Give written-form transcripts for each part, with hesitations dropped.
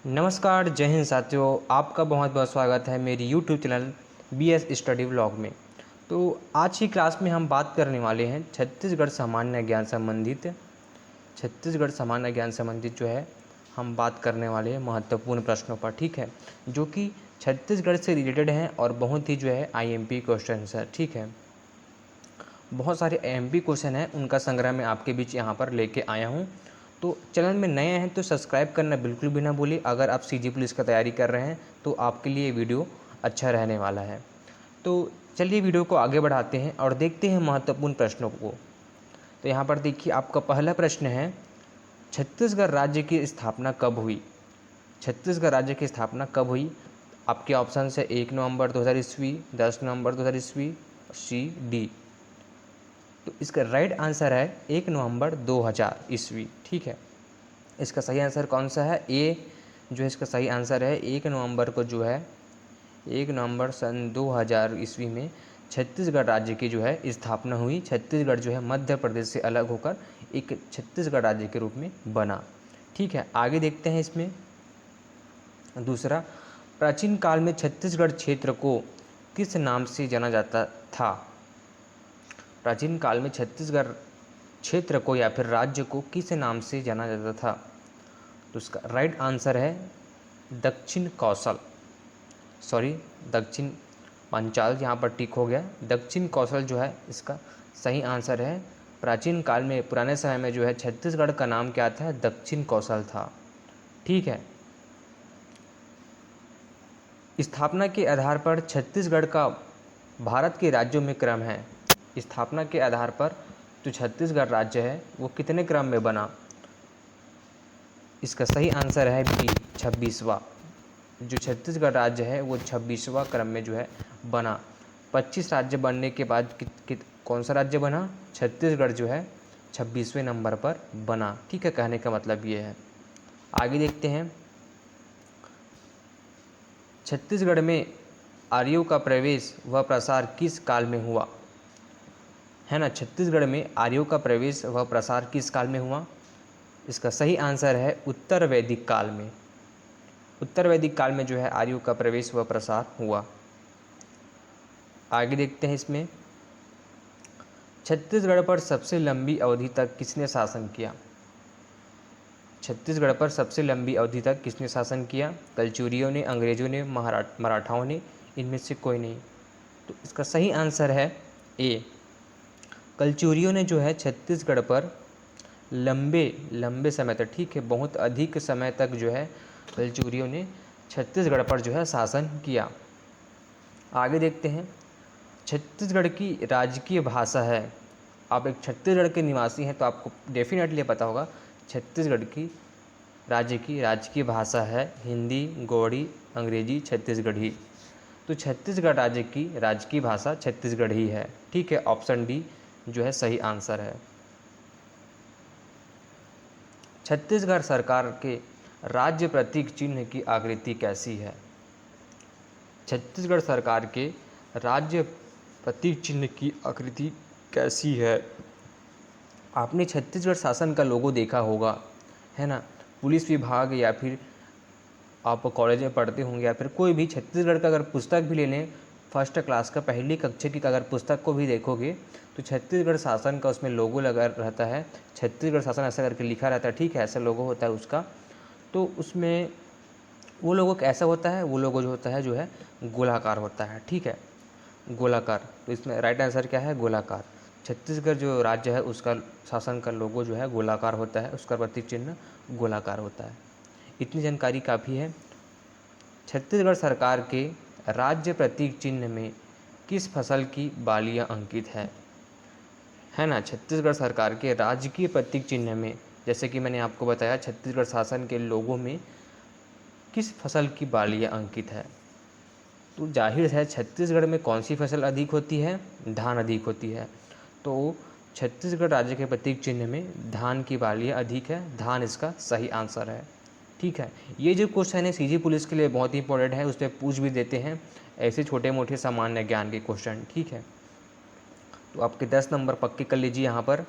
नमस्कार, जय हिंद साथियों। आपका बहुत बहुत स्वागत है मेरी YouTube channel BS study vlog में। तो आज की क्लास में हम बात करने वाले हैं छत्तीसगढ़ सामान्य ज्ञान संबंधित जो है हम बात करने वाले हैं महत्वपूर्ण प्रश्नों पर, ठीक है, जो कि छत्तीसगढ़ से रिलेटेड हैं और बहुत ही जो है IMP क्वेश्चन है, ठीक है। बहुत सारे IMP क्वेश्चन हैं, उनका संग्रह मैं आपके बीच यहाँ पर लेके आया हूँ। तो चैनल में नए हैं तो सब्सक्राइब करना बिल्कुल भी ना भूलिए। अगर आप CG पुलिस का तैयारी कर रहे हैं तो आपके लिए वीडियो अच्छा रहने वाला है। तो चलिए वीडियो को आगे बढ़ाते हैं और देखते हैं महत्वपूर्ण प्रश्नों को। तो यहाँ पर देखिए, आपका पहला प्रश्न है, छत्तीसगढ़ राज्य की स्थापना कब हुई? छत्तीसगढ़ राज्य की स्थापना कब हुई? आपके ऑप्शन है 1 नवंबर 2000 ईस्वी, 10 नवंबर 2000 ईस्वी, C, D। तो इसका राइट आंसर है 1 नवंबर 2000 ईस्वी, ठीक है। इसका सही आंसर कौन सा है? ए जो है इसका सही आंसर है 1 नवंबर को जो है 1 नवंबर सन 2000 ईस्वी में छत्तीसगढ़ राज्य की जो है स्थापना हुई। छत्तीसगढ़ जो है मध्य प्रदेश से अलग होकर एक छत्तीसगढ़ राज्य के रूप में बना, ठीक है। आगे देखते हैं इसमें दूसरा, प्राचीन काल में छत्तीसगढ़ क्षेत्र को किस नाम से जाना जाता था? प्राचीन काल में छत्तीसगढ़ क्षेत्र को या फिर राज्य को किस नाम से जाना जाता था? तो उसका राइट आंसर है दक्षिण कौशल, सॉरी दक्षिण पांचाल, यहाँ पर टिक हो गया। दक्षिण कौशल जो है इसका सही आंसर है। प्राचीन काल में, पुराने समय में जो है छत्तीसगढ़ का नाम क्या था? दक्षिण कौशल था, ठीक है। स्थापना के आधार पर छत्तीसगढ़ का भारत के राज्यों में क्रम है। स्थापना के आधार पर जो छत्तीसगढ़ राज्य है वो कितने क्रम में बना? इसका सही आंसर है बी, 26वां। जो छत्तीसगढ़ राज्य है वो 26वां क्रम में जो है बना। 25 राज्य बनने के बाद कौन सा राज्य बना? छत्तीसगढ़ जो है 26वें नंबर पर बना, ठीक है। कहने का मतलब ये है। आगे देखते हैं, छत्तीसगढ़ में आर्यों का प्रवेश व प्रसार किस काल में हुआ? है ना, छत्तीसगढ़ में आर्यों का प्रवेश व प्रसार किस काल में हुआ? इसका सही आंसर है उत्तर वैदिक काल में। उत्तर वैदिक काल में जो है आर्यों का प्रवेश व प्रसार हुआ। आगे देखते हैं इसमें, छत्तीसगढ़ पर सबसे लंबी अवधि तक किसने शासन किया? छत्तीसगढ़ पर सबसे लंबी अवधि तक किसने शासन किया? कलचुरियों ने, अंग्रेजों ने, मराठाओं ने, इनमें से कोई नहीं। तो इसका सही आंसर है ए, कलचुरियों ने जो है छत्तीसगढ़ पर लंबे समय तक, ठीक है, बहुत अधिक समय तक जो है कलचुरियों ने छत्तीसगढ़ पर जो है शासन किया। आगे देखते हैं, छत्तीसगढ़ की राजकीय भाषा है। आप एक छत्तीसगढ़ के निवासी हैं तो आपको डेफिनेटली पता होगा छत्तीसगढ़ की राजकीय भाषा है हिंदी, गोड़ी, अंग्रेजी, छत्तीसगढ़ी। तो छत्तीसगढ़ राज्य की राजकीय भाषा छत्तीसगढ़ी है, ठीक है। ऑप्शन डी जो है सही आंसर है। छत्तीसगढ़ सरकार के राज्य प्रतीक चिन्ह की आकृति कैसी है? छत्तीसगढ़ सरकार के राज्य प्रतीक चिन्ह की आकृति कैसी है? आपने छत्तीसगढ़ शासन का लोगो देखा होगा, है ना। पुलिस विभाग या फिर आप कॉलेज में पढ़ते होंगे या फिर कोई भी छत्तीसगढ़ का अगर पुस्तक भी ले लें, फर्स्ट क्लास का पहली कक्षा की अगर पुस्तक को भी देखोगे तो छत्तीसगढ़ शासन का उसमें लोगो लगा रहता है। छत्तीसगढ़ शासन ऐसा करके लिखा रहता है, ठीक है, ऐसा लोगो होता है उसका। तो उसमें वो लोगो कैसा होता है? वो लोगो जो होता है जो है गोलाकार होता है, ठीक है, गोलाकार। तो इसमें राइट आंसर क्या है? गोलाकार। छत्तीसगढ़ जो राज्य है उसका शासन का लोगो जो है गोलाकार होता है, उसका प्रतीक चिन्ह गोलाकार होता है। इतनी जानकारी काफ़ी है। छत्तीसगढ़ सरकार के राज्य प्रतीक चिन्ह में किस फसल की बालियां अंकित है ना। छत्तीसगढ़ सरकार के राजकीय प्रतीक चिन्ह में, जैसे कि मैंने आपको बताया, छत्तीसगढ़ शासन के लोगों में किस फसल की बालियां अंकित है? तो जाहिर है छत्तीसगढ़ में कौन सी फसल अधिक होती है? धान अधिक होती है। तो छत्तीसगढ़ राज्य के प्रतीक चिन्ह में धान की बालियां अधिक है, धान इसका सही आंसर है, ठीक है। ये जो क्वेश्चन है CG पुलिस के लिए बहुत ही इंपॉर्टेंट है, उस पर पूछ भी देते हैं ऐसे छोटे मोटे सामान्य ज्ञान के क्वेश्चन, ठीक है। तो आपके 10 नंबर पक्के कर लीजिए यहाँ पर।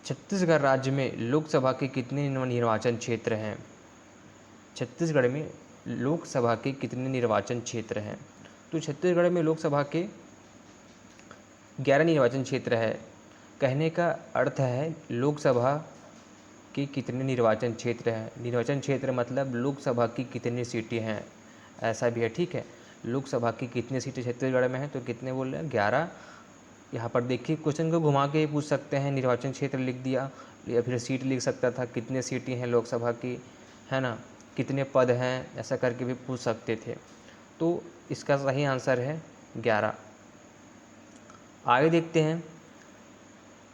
छत्तीसगढ़ राज्य में लोकसभा के कितने निर्वाचन क्षेत्र हैं? छत्तीसगढ़ में लोकसभा के कितने निर्वाचन क्षेत्र हैं? तो छत्तीसगढ़ में लोकसभा के 11 निर्वाचन क्षेत्र है। कहने का अर्थ है लोकसभा के कितने निर्वाचन क्षेत्र हैं। निर्वाचन क्षेत्र मतलब लोकसभा की कितनी सीटें हैं, ऐसा भी है, ठीक है। लोकसभा की कितनी सीटें छत्तीसगढ़ में हैं, तो कितने बोल रहे हैं? 11। यहाँ पर देखिए क्वेश्चन को घुमा के पूछ सकते हैं, निर्वाचन क्षेत्र लिख दिया या फिर सीट लिख सकता था, कितने सीटें हैं लोकसभा की, है ना, कितने पद हैं, ऐसा करके भी पूछ सकते थे। तो इसका सही आंसर है 11। आगे देखते हैं,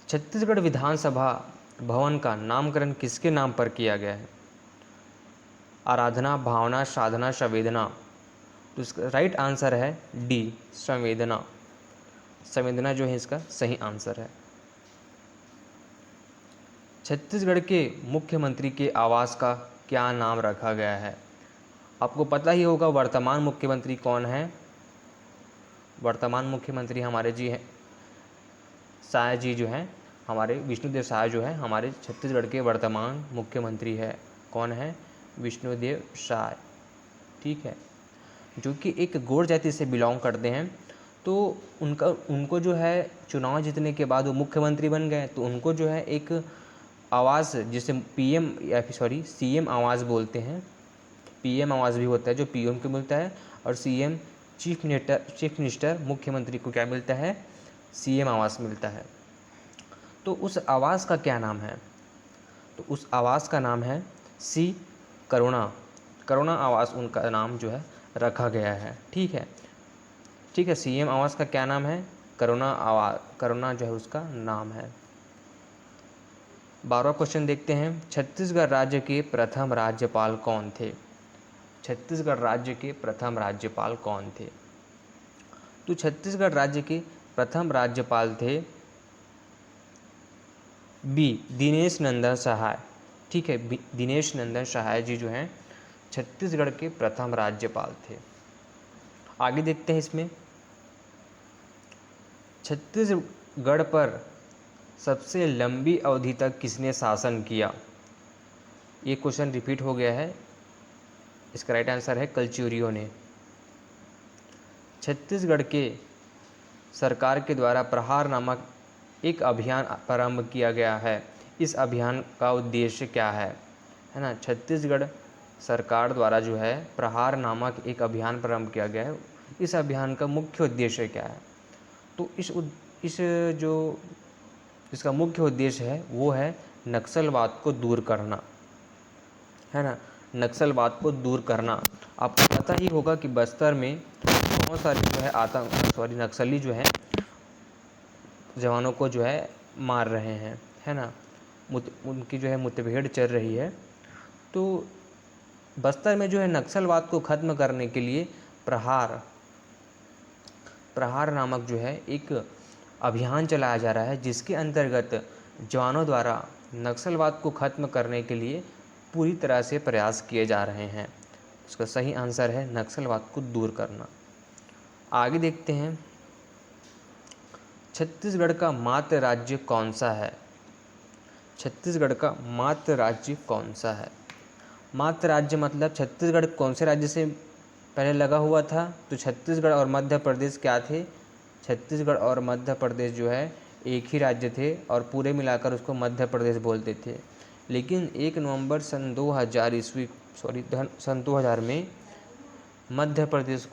छत्तीसगढ़ विधानसभा भवन का नामकरण किसके नाम पर किया गया है? आराधना, भावना, साधना, संवेदना। तो इसका राइट आंसर है डी, संवेदना। संवेदना जो है इसका सही आंसर है। छत्तीसगढ़ के मुख्यमंत्री के आवास का क्या नाम रखा गया है? आपको पता ही होगा वर्तमान मुख्यमंत्री कौन है। वर्तमान मुख्यमंत्री हमारे जी हैं साय जी, जो हैं हमारे विष्णुदेव साय, जो है हमारे छत्तीसगढ़ के वर्तमान मुख्यमंत्री है। कौन है? विष्णुदेव साय, ठीक है, जो कि एक गौड़ जाति से बिलोंग करते हैं। तो उनको जो है चुनाव जीतने के बाद वो मुख्यमंत्री बन गए, तो उनको जो है एक आवास, जिसे पीएम या फिर सॉरी सीएम आवास बोलते हैं। पीएम आवास भी होता है जो पीएम को मिलता है, और सीएम चीफ मिनिस्टर मुख्यमंत्री को क्या मिलता है? सीएम आवास मिलता है। तो उस आवास का क्या नाम है? तो उस आवास का नाम है सी करुणा। करुणा आवास उनका नाम जो है रखा गया है, ठीक है, ठीक है। सीएम आवास का क्या नाम है? करुणा आवास, करुणा जो है उसका नाम है। 12वां क्वेश्चन देखते हैं, छत्तीसगढ़ राज्य के प्रथम राज्यपाल कौन थे? छत्तीसगढ़ राज्य के प्रथम राज्यपाल कौन थे? तो छत्तीसगढ़ राज्य के प्रथम राज्यपाल थे बी, दिनेश नंदन सहाय, ठीक है। दिनेश नंदन सहाय जी जो हैं छत्तीसगढ़ के प्रथम राज्यपाल थे। आगे देखते हैं, इसमें छत्तीसगढ़ पर सबसे लंबी अवधि तक किसने शासन किया? ये क्वेश्चन रिपीट हो गया है। इसका राइट आंसर है कलचुरियों ने। छत्तीसगढ़ के सरकार के द्वारा प्रहार नामक एक अभियान प्रारंभ किया गया है। इस अभियान का उद्देश्य क्या है ना? छत्तीसगढ़ सरकार द्वारा जो है प्रहार नामक एक अभियान प्रारंभ किया गया है। इस अभियान का मुख्य उद्देश्य क्या है? तो इसका मुख्य उद्देश्य है वो है नक्सलवाद को दूर करना, है ना, नक्सलवाद को दूर करना। आपको पता ही होगा कि बस्तर में बहुत सारे जो है नक्सली जो है जवानों को जो है मार रहे हैं, है ना, उनकी जो है मुठभेड़ चल रही है। तो बस्तर में जो है नक्सलवाद को ख़त्म करने के लिए प्रहार नामक जो है एक अभियान चलाया जा रहा है, जिसके अंतर्गत जवानों द्वारा नक्सलवाद को ख़त्म करने के लिए पूरी तरह से प्रयास किए जा रहे हैं। इसका सही आंसर है नक्सलवाद को दूर करना। आगे देखते हैं, छत्तीसगढ़ का मातृ राज्य कौन सा है? छत्तीसगढ़ का मातृ राज्य कौन सा है? मातृ राज्य मतलब छत्तीसगढ़ कौन से राज्य से पहले लगा हुआ था? तो छत्तीसगढ़ और मध्य प्रदेश क्या थे? छत्तीसगढ़ और मध्य प्रदेश जो है एक ही राज्य थे और पूरे मिलाकर उसको मध्य प्रदेश बोलते थे। लेकिन 1 नवंबर सन 2000 में मध्य प्रदेश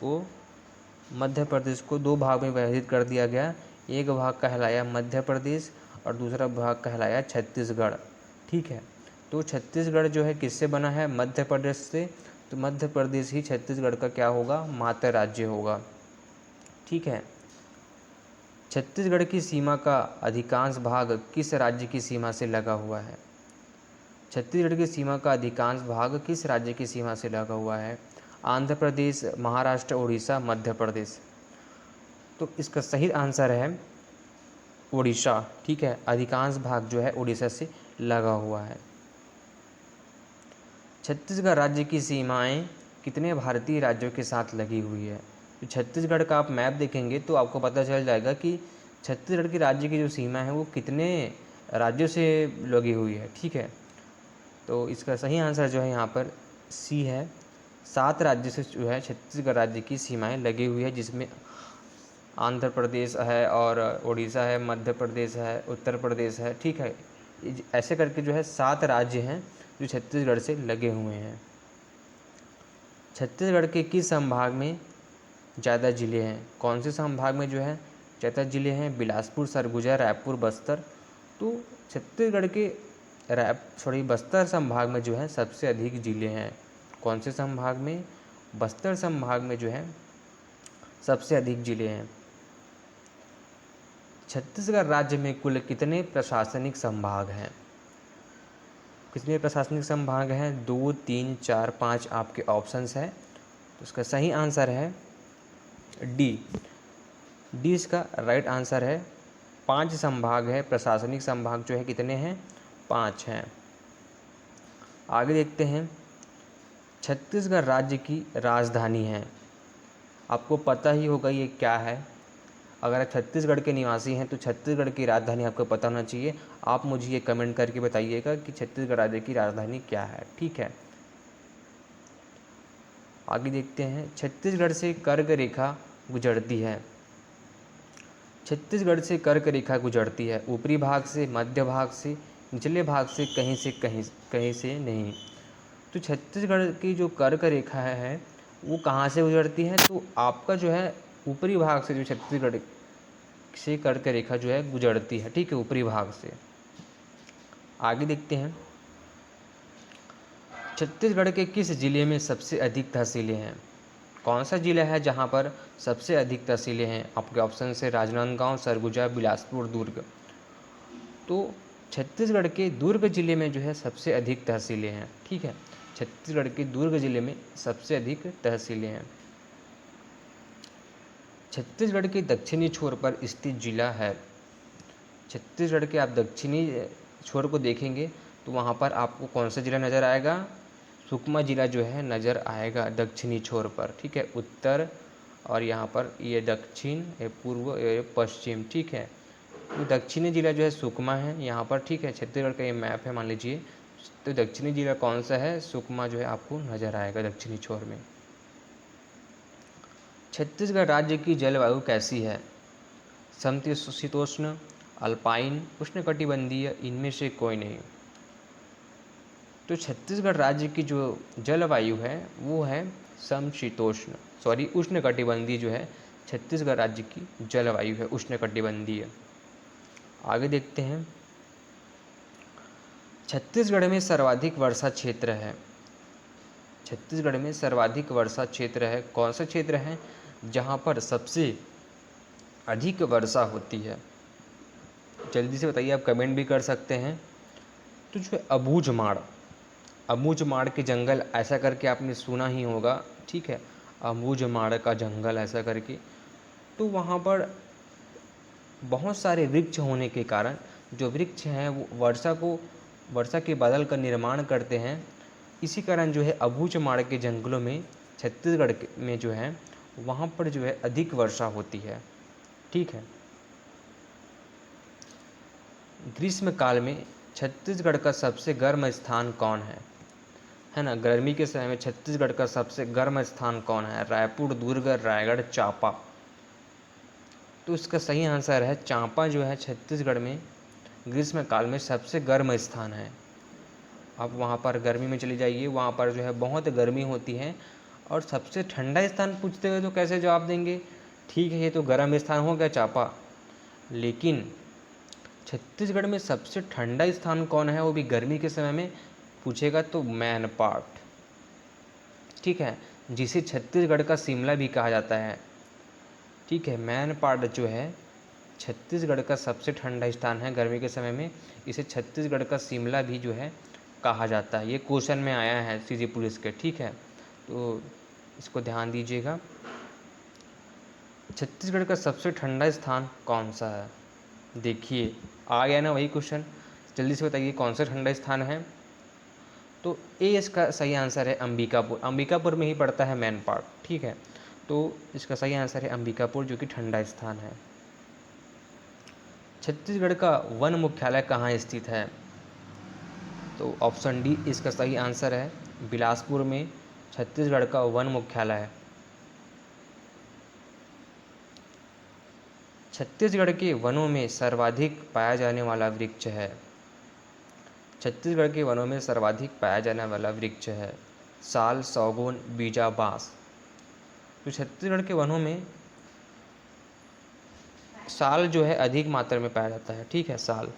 को 2 भाग में विभाजित कर दिया गया। एक भाग कहलाया मध्य प्रदेश और दूसरा भाग कहलाया छत्तीसगढ़, ठीक है। तो छत्तीसगढ़ जो है किससे बना है? मध्य प्रदेश से। तो मध्य प्रदेश ही छत्तीसगढ़ का क्या होगा? मातृ राज्य होगा, ठीक है। छत्तीसगढ़ की सीमा का अधिकांश भाग किस राज्य की सीमा से लगा हुआ है? छत्तीसगढ़ की सीमा का अधिकांश भाग किस राज्य की सीमा से लगा हुआ है? आंध्र प्रदेश, महाराष्ट्र, उड़ीसा, मध्य प्रदेश। तो इसका सही आंसर है उड़ीसा, ठीक है। अधिकांश भाग जो है उड़ीसा से लगा हुआ है। छत्तीसगढ़ राज्य की सीमाएं कितने भारतीय राज्यों के साथ लगी हुई है? तो छत्तीसगढ़ का आप मैप देखेंगे तो आपको पता चल जाएगा कि छत्तीसगढ़ की राज्य की जो सीमा है वो कितने राज्यों से लगी हुई है, ठीक है। तो इसका सही आंसर जो है यहाँ पर सी है, 7 राज्य से जो है छत्तीसगढ़ राज्य की सीमाएं लगी हुई है, जिसमें आंध्र प्रदेश है और उड़ीसा है, मध्य प्रदेश है, उत्तर प्रदेश है, ठीक है। ऐसे करके जो है 7 राज्य हैं जो छत्तीसगढ़ से लगे हुए हैं। छत्तीसगढ़ के किस संभाग में ज़्यादा ज़िले हैं? कौन से संभाग में जो है ज़्यादा ज़िले हैं? बिलासपुर, सरगुजा, रायपुर, बस्तर। तो छत्तीसगढ़ के बस्तर संभाग में जो है सबसे अधिक ज़िले हैं। कौन से संभाग में? बस्तर संभाग में जो है सबसे अधिक ज़िले हैं। छत्तीसगढ़ राज्य में कुल कितने प्रशासनिक संभाग हैं? कितने प्रशासनिक संभाग हैं? 2, 3, 4, 5 आपके ऑप्शंस हैं। तो इसका सही आंसर है डी। डी इसका राइट आंसर है। 5 संभाग है, प्रशासनिक संभाग जो है कितने हैं? 5 हैं। आगे देखते हैं, छत्तीसगढ़ राज्य की राजधानी है। आपको पता ही होगा ये क्या है। अगर आप छत्तीसगढ़ के निवासी हैं तो छत्तीसगढ़ की राजधानी आपको पता होना चाहिए। आप मुझे ये कमेंट करके बताइएगा कि छत्तीसगढ़ राज्य की राजधानी क्या है, ठीक है। आगे देखते हैं, छत्तीसगढ़ से कर्क रेखा गुजरती है। छत्तीसगढ़ से कर्क रेखा गुजरती है ऊपरी भाग से, मध्य भाग से, निचले भाग से, कहीं से नहीं। तो छत्तीसगढ़ की जो कर्क रेखा है वो कहाँ से गुजरती है? तो आपका जो है ऊपरी भाग से जो छत्तीसगढ़ से कर्क रेखा जो है गुजरती है, ठीक है, ऊपरी भाग से। आगे देखते हैं, छत्तीसगढ़ के किस जिले में सबसे अधिक तहसीलें हैं? कौन सा जिला है जहाँ पर सबसे अधिक तहसीलें हैं? आपके ऑप्शन से राजनांदगांव, सरगुजा, बिलासपुर, दुर्ग। तो छत्तीसगढ़ के दुर्ग जिले में जो है सबसे अधिक तहसीलें हैं, ठीक है। छत्तीसगढ़ के दुर्ग जिले में सबसे अधिक तहसीलें हैं। छत्तीसगढ़ के दक्षिणी छोर पर स्थित जिला है। छत्तीसगढ़ के आप दक्षिणी छोर को देखेंगे तो वहाँ पर आपको कौन सा जिला नज़र आएगा? सुकमा जिला जो है नज़र आएगा दक्षिणी छोर पर, ठीक है। उत्तर और यहाँ पर ये दक्षिण, ये पूर्व, ये पश्चिम, ठीक है। तो दक्षिणी जिला जो है सुकमा है यहाँ पर, ठीक है। छत्तीसगढ़ का ये मैप है मान लीजिए, तो दक्षिणी जिला कौन सा है? सुकमा जो है आपको नज़र आएगा दक्षिणी छोर में। छत्तीसगढ़ राज्य की जलवायु कैसी है? समशीतोष्ण, अल्पाइन, उष्णकटिबंधीय, इनमें से कोई नहीं। तो छत्तीसगढ़ राज्य की जो जलवायु है वो है उष्णकटिबंधीय जो है छत्तीसगढ़ राज्य की जलवायु है, उष्णकटिबंधीय। आगे देखते हैं, छत्तीसगढ़ में सर्वाधिक वर्षा क्षेत्र है। छत्तीसगढ़ में सर्वाधिक वर्षा क्षेत्र है, कौन सा क्षेत्र है जहाँ पर सबसे अधिक वर्षा होती है? जल्दी से बताइए, आप कमेंट भी कर सकते हैं। तो जो अबूझमाड़ के जंगल ऐसा करके आपने सुना ही होगा, ठीक है। अबूझमाड़ का जंगल ऐसा करके, तो वहाँ पर बहुत सारे वृक्ष होने के कारण जो वृक्ष हैं वो वर्षा के बादल का निर्माण करते हैं। इसी कारण जो है अबूझमाड़ के जंगलों में छत्तीसगढ़ में जो है वहाँ पर जो है अधिक वर्षा होती है, ठीक है। ग्रीष्म काल में छत्तीसगढ़ का सबसे गर्म स्थान कौन है ना? गर्मी के समय में छत्तीसगढ़ का सबसे गर्म स्थान कौन है? रायपुर, दुर्ग, रायगढ़, चांपा। तो इसका सही आंसर है चांपा जो है छत्तीसगढ़ में ग्रीष्म काल में सबसे गर्म स्थान है। आप वहाँ पर गर्मी में चले जाइए, वहाँ पर जो है बहुत गर्मी होती है। और सबसे ठंडा स्थान पूछते हुए तो कैसे जवाब देंगे? ठीक है, ये तो गर्म स्थान हो गया चांपा, लेकिन छत्तीसगढ़ में सबसे ठंडा स्थान कौन है वो भी गर्मी के समय में पूछेगा तो मैनपाट, ठीक है, जिसे छत्तीसगढ़ का शिमला भी कहा जाता है, ठीक है। मैनपाट जो है छत्तीसगढ़ का सबसे ठंडा स्थान है गर्मी के समय में, इसे छत्तीसगढ़ का शिमला भी जो है कहा जाता है। ये क्वेश्चन में आया है सीजी पुलिस के, ठीक है, तो इसको ध्यान दीजिएगा। छत्तीसगढ़ का सबसे ठंडा स्थान कौन सा है? देखिए आ गया ना वही क्वेश्चन, जल्दी से बताइए कौन सा ठंडा स्थान है? तो ए इसका सही आंसर है अंबिकापुर। अंबिकापुर में ही पड़ता है मैनपाट, ठीक है। तो इसका सही आंसर है अंबिकापुर जो कि ठंडा स्थान है। छत्तीसगढ़ का वन मुख्यालय कहाँ स्थित है? तो ऑप्शन डी इसका सही आंसर है बिलासपुर में छत्तीसगढ़ का वन मुख्यालय है। छत्तीसगढ़ के वनों में सर्वाधिक पाया जाने वाला वृक्ष है। छत्तीसगढ़ के वनों में सर्वाधिक पाया जाने वाला वृक्ष है साल, सौगुन, बीजा, बांस। तो छत्तीसगढ़ के वनों में साल जो है अधिक मात्रा में पाया जाता है। ठीक है, साल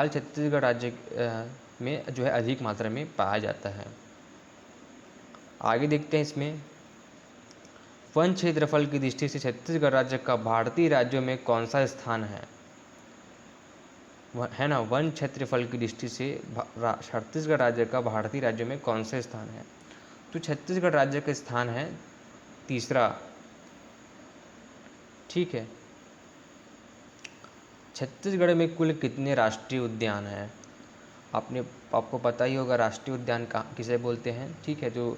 छत्तीसगढ़ राज्य में जो है अधिक मात्रा में पाया जाता है। आगे देखते हैं इसमें, वन क्षेत्रफल की दृष्टि से छत्तीसगढ़ राज्य का भारतीय राज्यों में कौन सा स्थान है? है ना, वन क्षेत्रफल की दृष्टि से छत्तीसगढ़ राज्य का भारतीय राज्यों में कौन सा स्थान है? तो छत्तीसगढ़ राज्य का स्थान है तीसरा। ठीक है, छत्तीसगढ़ में कुल कितने राष्ट्रीय उद्यान हैं? आपको पता ही होगा राष्ट्रीय उद्यान किसे बोलते हैं। ठीक है, जो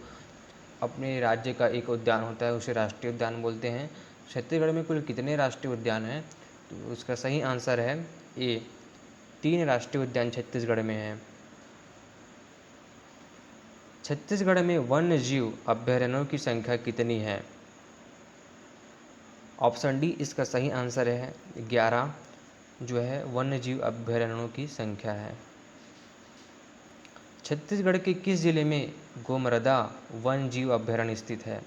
अपने राज्य का एक उद्यान होता है उसे राष्ट्रीय उद्यान बोलते हैं। छत्तीसगढ़ में कुल कितने राष्ट्रीय उद्यान हैं? तो उसका सही आंसर है ए, 3 राष्ट्रीय उद्यान छत्तीसगढ़ में हैं। छत्तीसगढ़ में वन्य जीव अभयारण्यों की संख्या कितनी है? ऑप्शन डी इसका सही आंसर है 11 जो है वन्य जीव अभयारण्यों की संख्या है। छत्तीसगढ़ के किस जिले में गोमर्दा वन्य जीव अभयारण्य स्थित है?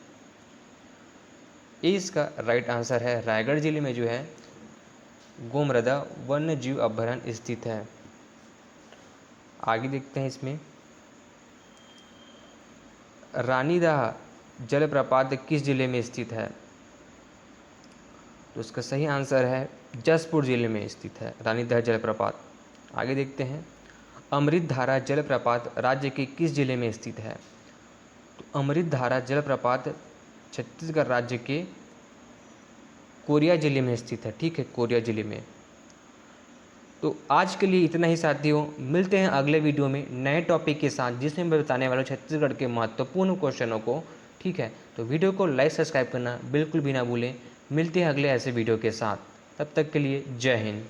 ए इसका राइट आंसर है, रायगढ़ जिले में जो है गोमर्दा वन्य जीव अभयारण्य स्थित है। आगे देखते हैं इसमें, रानीदाह जलप्रपात किस जिले में स्थित है? तो इसका सही आंसर है जशपुर जिले में स्थित है रानीदाह जलप्रपात। आगे देखते हैं, अमृतधारा जलप्रपात राज्य के किस जिले में स्थित है? तो अमृतधारा जलप्रपात छत्तीसगढ़ राज्य के कोरिया जिले में स्थित है। ठीक है, कोरिया जिले में। तो आज के लिए इतना ही साथियों, मिलते हैं अगले वीडियो में नए टॉपिक के साथ जिसमें मैं बताने वाला हूँ छत्तीसगढ़ के महत्वपूर्ण क्वेश्चनों को। ठीक है, तो वीडियो को लाइक सब्सक्राइब करना बिल्कुल भी ना भूलें। मिलते हैं अगले ऐसे वीडियो के साथ, तब तक के लिए जय हिंद।